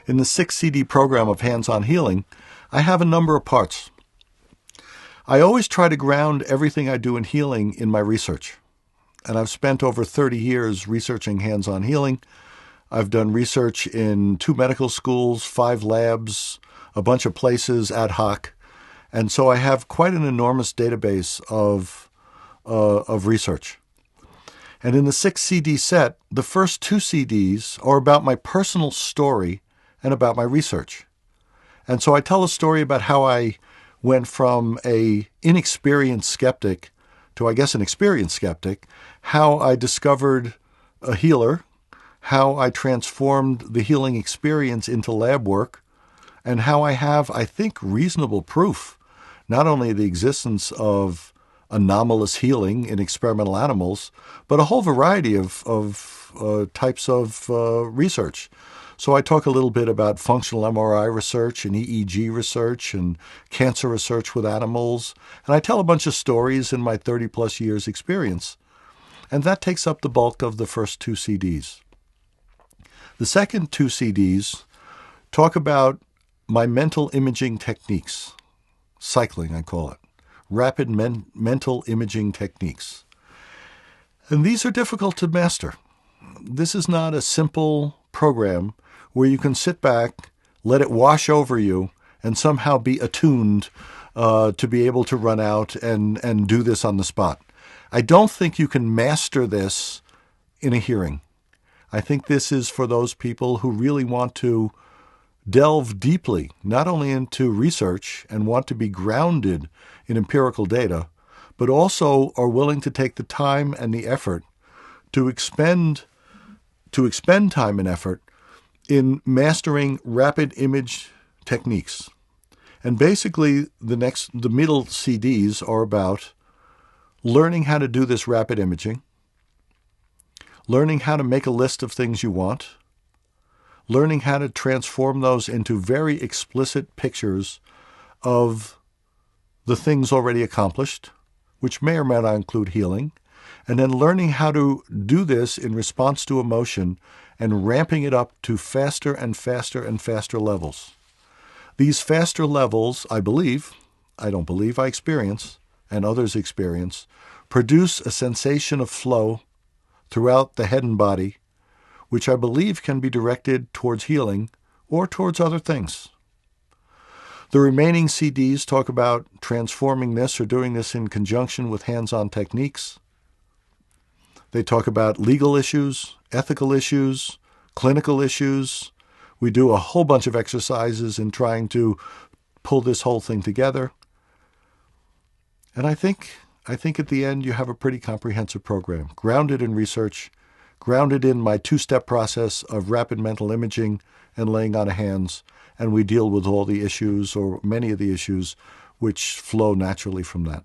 In the 6 CD program of hands-on healing, I have a number of parts. I always try to ground everything I do in healing in my research. And I've spent over 30 years researching hands-on healing. I've done research in 2 medical schools, 5 labs, a bunch of places ad hoc. And so I have quite an enormous database of research. And in the 6 CD set, the first 2 CDs are about my personal story and about my research. And so I tell a story about how I went from a inexperienced skeptic to, I guess, an experienced skeptic, how I discovered a healer, how I transformed the healing experience into lab work, and how I have, I think, reasonable proof, not only the existence of anomalous healing in experimental animals, but a whole variety of types of research. So I talk a little bit about functional MRI research and EEG research and cancer research with animals. And I tell a bunch of stories in my 30-plus years experience. And that takes up the bulk of the first 2 CDs. The second 2 CDs talk about my mental imaging techniques. Cycling, I call it. Rapid mental imaging techniques. And these are difficult to master. This is not a simple program where you can sit back, let it wash over you, and somehow be attuned to be able to run out and do this on the spot. I don't think you can master this in a hearing. I think this is for those people who really want to delve deeply, not only into research and want to be grounded in empirical data, but also are willing to take the time and the effort to expend time and effort in mastering rapid image techniques. And basically, the middle CDs are about learning how to do this rapid imaging, learning how to make a list of things you want, learning how to transform those into very explicit pictures of the things already accomplished, which may or may not include healing, and then learning how to do this in response to emotion and ramping it up to faster and faster and faster levels. These faster levels, I experience, and others experience, produce a sensation of flow throughout the head and body, which I believe can be directed towards healing or towards other things. The remaining CDs talk about transforming this or doing this in conjunction with hands-on techniques. They talk about legal issues, ethical issues, clinical issues. We do a whole bunch of exercises in trying to pull this whole thing together. And I think at the end you have a pretty comprehensive program, grounded in research, grounded in my 2-step process of rapid mental imaging and laying on of hands, and we deal with all the issues or many of the issues which flow naturally from that.